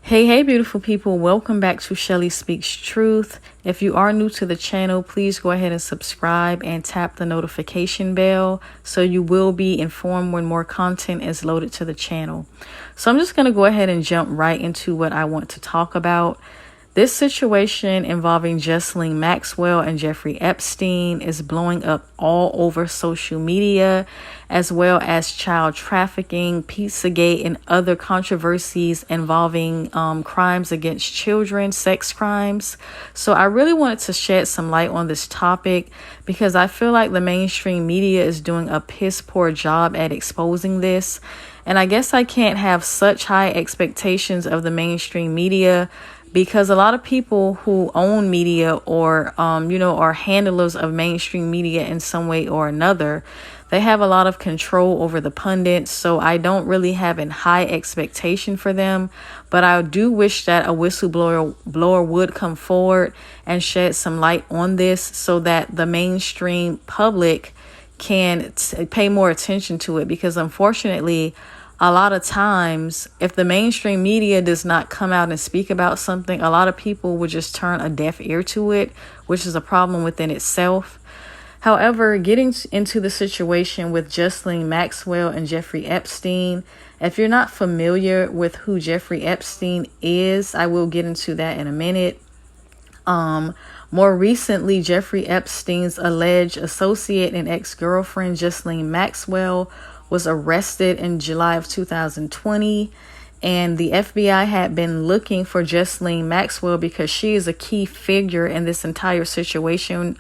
Hey, beautiful people. Welcome back to Shelly Speaks Truth. If you are new to the channel, please go ahead and subscribe and tap the notification bell so you will be informed when more content is loaded to the channel. So I'm just going to go ahead and jump right into what I want to talk about. This situation involving Ghislaine Maxwell and Jeffrey Epstein is blowing up all over social media, as well as child trafficking, Pizzagate, and other controversies involving crimes against children, sex crimes. So I really wanted to shed some light on this topic because I feel like the mainstream media is doing a piss poor job at exposing this. And I guess I can't have such high expectations of the mainstream media because a lot of people who own media or, are handlers of mainstream media in some way or another, they have a lot of control over the pundits. So I don't really have a high expectation for them. But I do wish that a whistleblower would come forward and shed some light on this so that the mainstream public can pay more attention to it. Because unfortunately, a lot of times, if the mainstream media does not come out and speak about something, a lot of people would just turn a deaf ear to it, which is a problem within itself. However, getting into the situation with Ghislaine Maxwell and Jeffrey Epstein, if you're not familiar with who Jeffrey Epstein is, I will get into that in a minute. More recently, Jeffrey Epstein's alleged associate and ex-girlfriend, Ghislaine Maxwell, was arrested in July of 2020, and the FBI had been looking for Ghislaine Maxwell because she is a key figure in this entire situation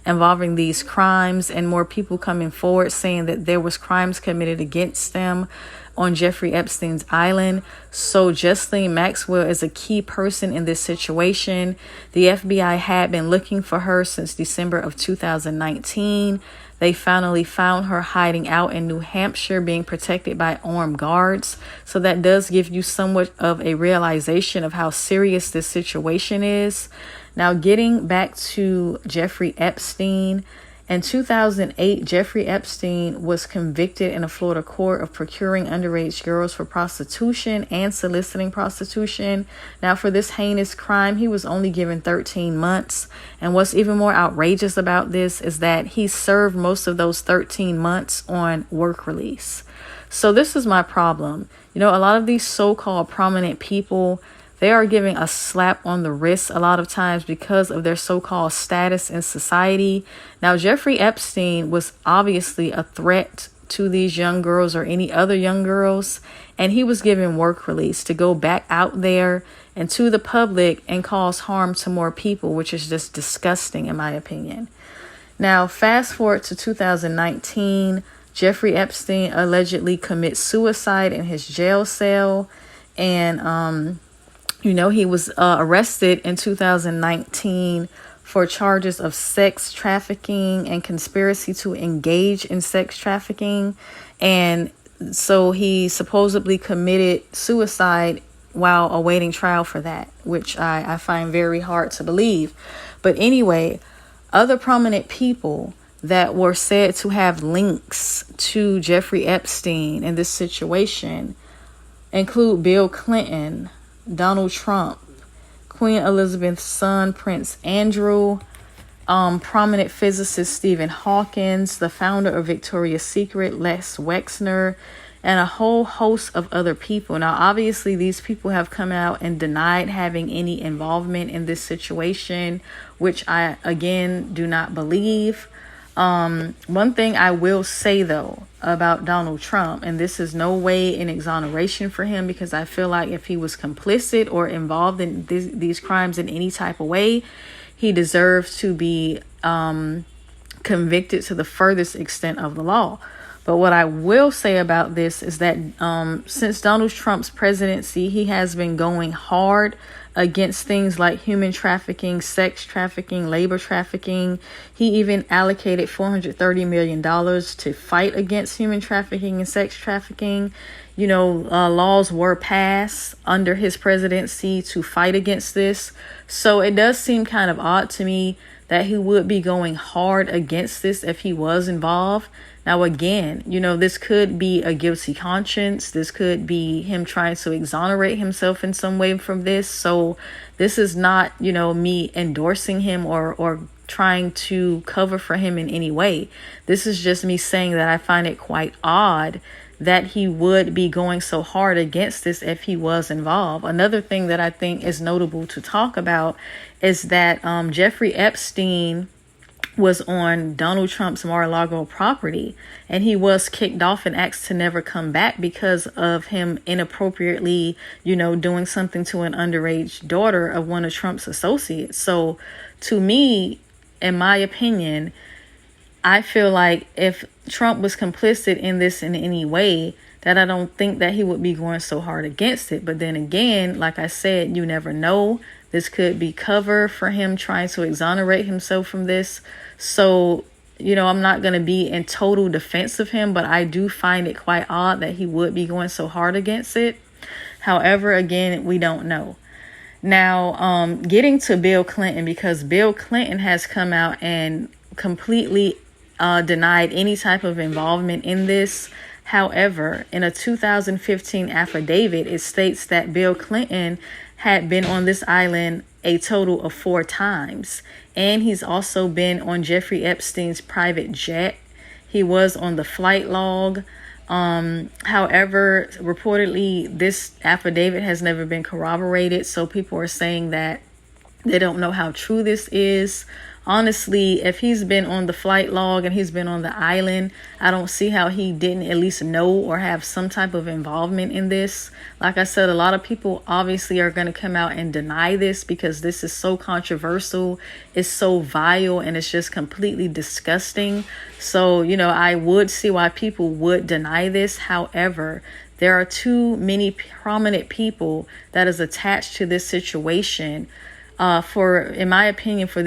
involving these crimes, and more people coming forward saying that there was crimes committed against them on Jeffrey Epstein's island. So Ghislaine Maxwell is a key person in this situation. The FBI had been looking for her since December of 2019. They finally found her hiding out in New Hampshire, being protected by armed guards. So that does give you somewhat of a realization of how serious this situation is. Now, getting back to Jeffrey Epstein. In 2008, Jeffrey Epstein was convicted in a Florida court of procuring underage girls for prostitution and soliciting prostitution. Now, for this heinous crime, he was only given 13 months. And what's even more outrageous about this is that he served most of those 13 months on work release. So this is my problem. A lot of these so-called prominent people, they are giving a slap on the wrist a lot of times because of their so-called status in society. Now, Jeffrey Epstein was obviously a threat to these young girls or any other young girls, and he was given work release to go back out there and to the public and cause harm to more people, which is just disgusting in my opinion. Now, fast forward to 2019, Jeffrey Epstein allegedly commits suicide in his jail cell, and he was arrested in 2019 for charges of sex trafficking and conspiracy to engage in sex trafficking. And so he supposedly committed suicide while awaiting trial for that, which I find very hard to believe. But anyway, other prominent people that were said to have links to Jeffrey Epstein in this situation include Bill Clinton, Donald Trump, Queen Elizabeth's son, Prince Andrew, prominent physicist Stephen Hawking, the founder of Victoria's Secret, Les Wexner, and a whole host of other people. Now, obviously, these people have come out and denied having any involvement in this situation, which I, again, do not believe. One thing I will say, though, about Donald Trump, and this is no way an exoneration for him, because I feel like if he was complicit or involved in these crimes in any type of way, he deserves to be convicted to the furthest extent of the law. But what I will say about this is that since Donald Trump's presidency, he has been going hard against things like human trafficking, sex trafficking, labor trafficking. He even allocated $430 million to fight against human trafficking and sex trafficking. Laws were passed under his presidency to fight against this. So it does seem kind of odd to me that he would be going hard against this if he was involved. Now, again, this could be a guilty conscience. This could be him trying to exonerate himself in some way from this. So this is not, me endorsing him or trying to cover for him in any way. This is just me saying that I find it quite odd that he would be going so hard against this if he was involved. Another thing that I think is notable to talk about is that Jeffrey Epstein was on Donald Trump's Mar-a-Lago property, and he was kicked off and asked to never come back because of him inappropriately, doing something to an underage daughter of one of Trump's associates. So to me, in my opinion, I feel like if Trump was complicit in this in any way, that I don't think that he would be going so hard against it. But then again, like I said, you never know. This could be cover for him trying to exonerate himself from this. So, I'm not going to be in total defense of him, but I do find it quite odd that he would be going so hard against it. However, again, we don't know. Now, getting to Bill Clinton, because Bill Clinton has come out and completely denied any type of involvement in this. However, in a 2015 affidavit, it states that Bill Clinton had been on this island a total of 4 times. And he's also been on Jeffrey Epstein's private jet. He was on the flight log. However, reportedly, this affidavit has never been corroborated. So people are saying that they don't know how true this is. Honestly, if he's been on the flight log and he's been on the island, I don't see how he didn't at least know or have some type of involvement in this. Like I said, a lot of people obviously are going to come out and deny this because this is so controversial. It's so vile and it's just completely disgusting. So, I would see why people would deny this. However, there are too many prominent people that is attached to this situation in my opinion, for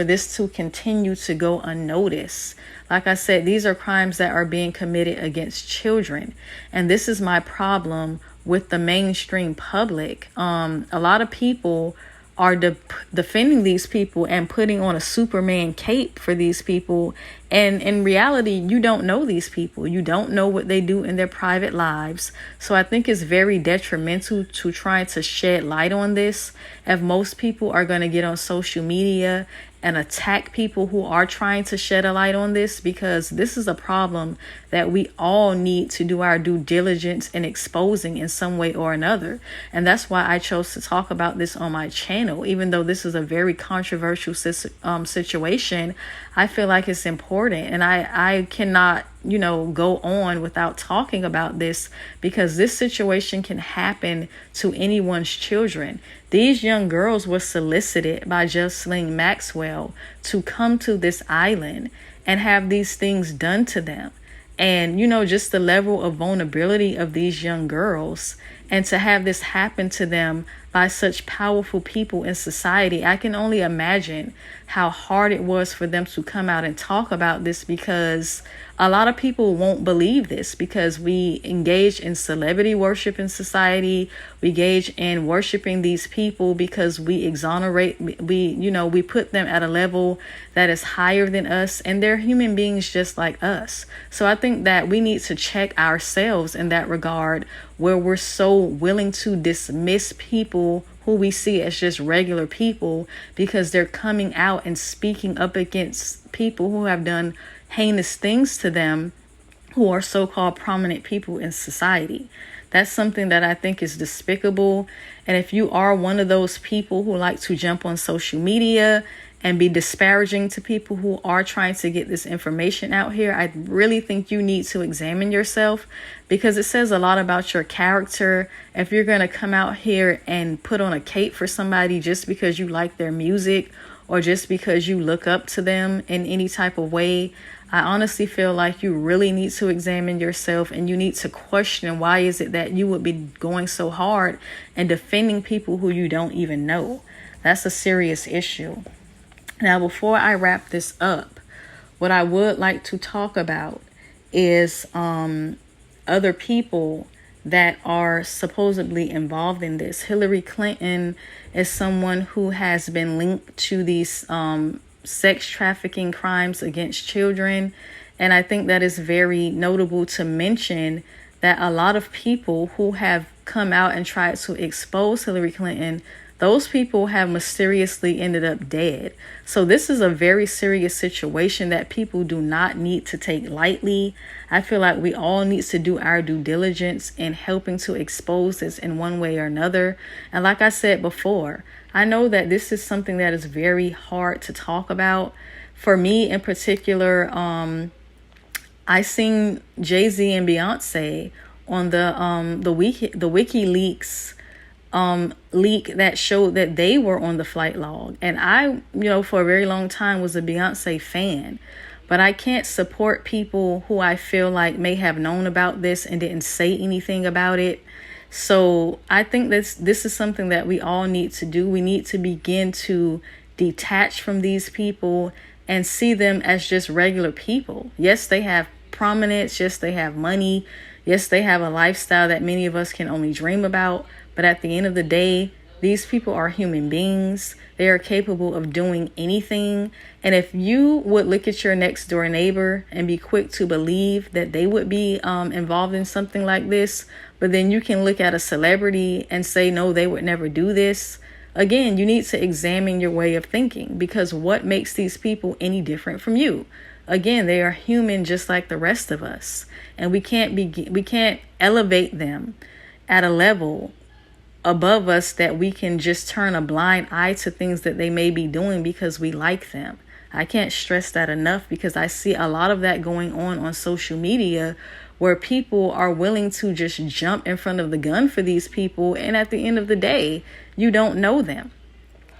this to continue to go unnoticed. Like I said, these are crimes that are being committed against children. And this is my problem with the mainstream public. A lot of people are defending these people and putting on a Superman cape for these people. And in reality, you don't know these people. You don't know what they do in their private lives. So I think it's very detrimental to try to shed light on this. If most people are going to get on social media and attack people who are trying to shed a light on this, because this is a problem that we all need to do our due diligence in exposing in some way or another. And that's why I chose to talk about this on my channel. Even though this is a very controversial situation, I feel like it's important, and I cannot go on without talking about this, because this situation can happen to anyone's children. These young girls were solicited by Ghislaine Maxwell to come to this island and have these things done to them. And, just the level of vulnerability of these young girls, and to have this happen to them by such powerful people in society, I can only imagine how hard it was for them to come out and talk about this, because a lot of people won't believe this, because we engage in celebrity worship in society. We engage in worshiping these people because we exonerate, we put them at a level that is higher than us, and they're human beings just like us. So I think that we need to check ourselves in that regard, where we're so willing to dismiss people who we see as just regular people because they're coming out and speaking up against people who have done heinous things to them, who are so-called prominent people in society. That's something that I think is despicable. And if you are one of those people who like to jump on social media and be disparaging to people who are trying to get this information out here, I really think you need to examine yourself, because it says a lot about your character if you're going to come out here and put on a cape for somebody just because you like their music or just because you look up to them in any type of way. I honestly feel like you really need to examine yourself, and you need to question, why is it that you would be going so hard and defending people who you don't even know? That's a serious issue. Now, before I wrap this up, what I would like to talk about is other people that are supposedly involved in this. Hillary Clinton is someone who has been linked to these sex trafficking crimes against children. And I think that is very notable to mention that a lot of people who have come out and tried to expose Hillary Clinton, those people have mysteriously ended up dead. So this is a very serious situation that people do not need to take lightly. I feel like we all need to do our due diligence in helping to expose this in one way or another. And like I said before, I know that this is something that is very hard to talk about. For me in particular, I seen Jay-Z and Beyonce on the WikiLeaks leak that showed that they were on the flight log. And I, for a very long time was a Beyonce fan, but I can't support people who I feel like may have known about this and didn't say anything about it. So I think this is something that we all need to do. We need to begin to detach from these people and see them as just regular people. Yes, they have prominence. Yes, they have money. Yes, they have a lifestyle that many of us can only dream about. But at the end of the day, these people are human beings. They are capable of doing anything. And if you would look at your next door neighbor and be quick to believe that they would be involved in something like this, but then you can look at a celebrity and say, no, they would never do this. Again, you need to examine your way of thinking, because what makes these people any different from you? Again, they are human just like the rest of us. And we can't elevate them at a level above us that we can just turn a blind eye to things that they may be doing because we like them. I can't stress that enough, because I see a lot of that going on social media, where people are willing to just jump in front of the gun for these people. And at the end of the day, you don't know them.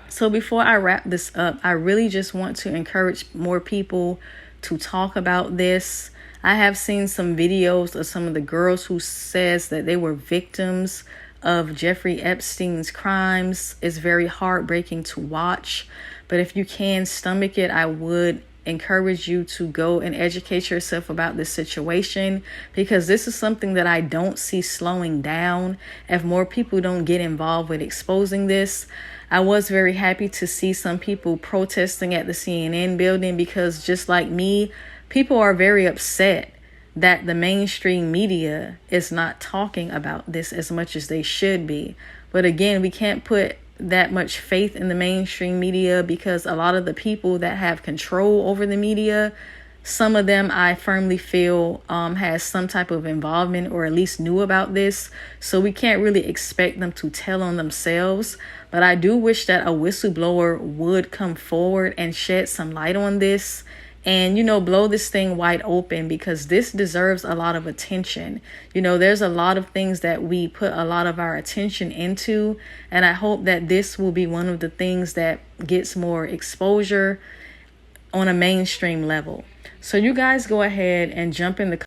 So before I wrap this up, I really just want to encourage more people to talk about this. I have seen some videos of some of the girls who says that they were victims of Jeffrey Epstein's crimes. It's very heartbreaking to watch, but if you can stomach it, I would encourage you to go and educate yourself about this situation, because this is something that I don't see slowing down if more people don't get involved with exposing this. I was very happy to see some people protesting at the CNN building, because just like me, people are very upset that the mainstream media is not talking about this as much as they should be. But again, we can't put that much faith in the mainstream media, because a lot of the people that have control over the media, some of them I firmly feel has some type of involvement or at least knew about this. So we can't really expect them to tell on themselves. But I do wish that a whistleblower would come forward and shed some light on this and, blow this thing wide open, because this deserves a lot of attention. There's a lot of things that we put a lot of our attention into, and I hope that this will be one of the things that gets more exposure on a mainstream level. So you guys go ahead and jump in the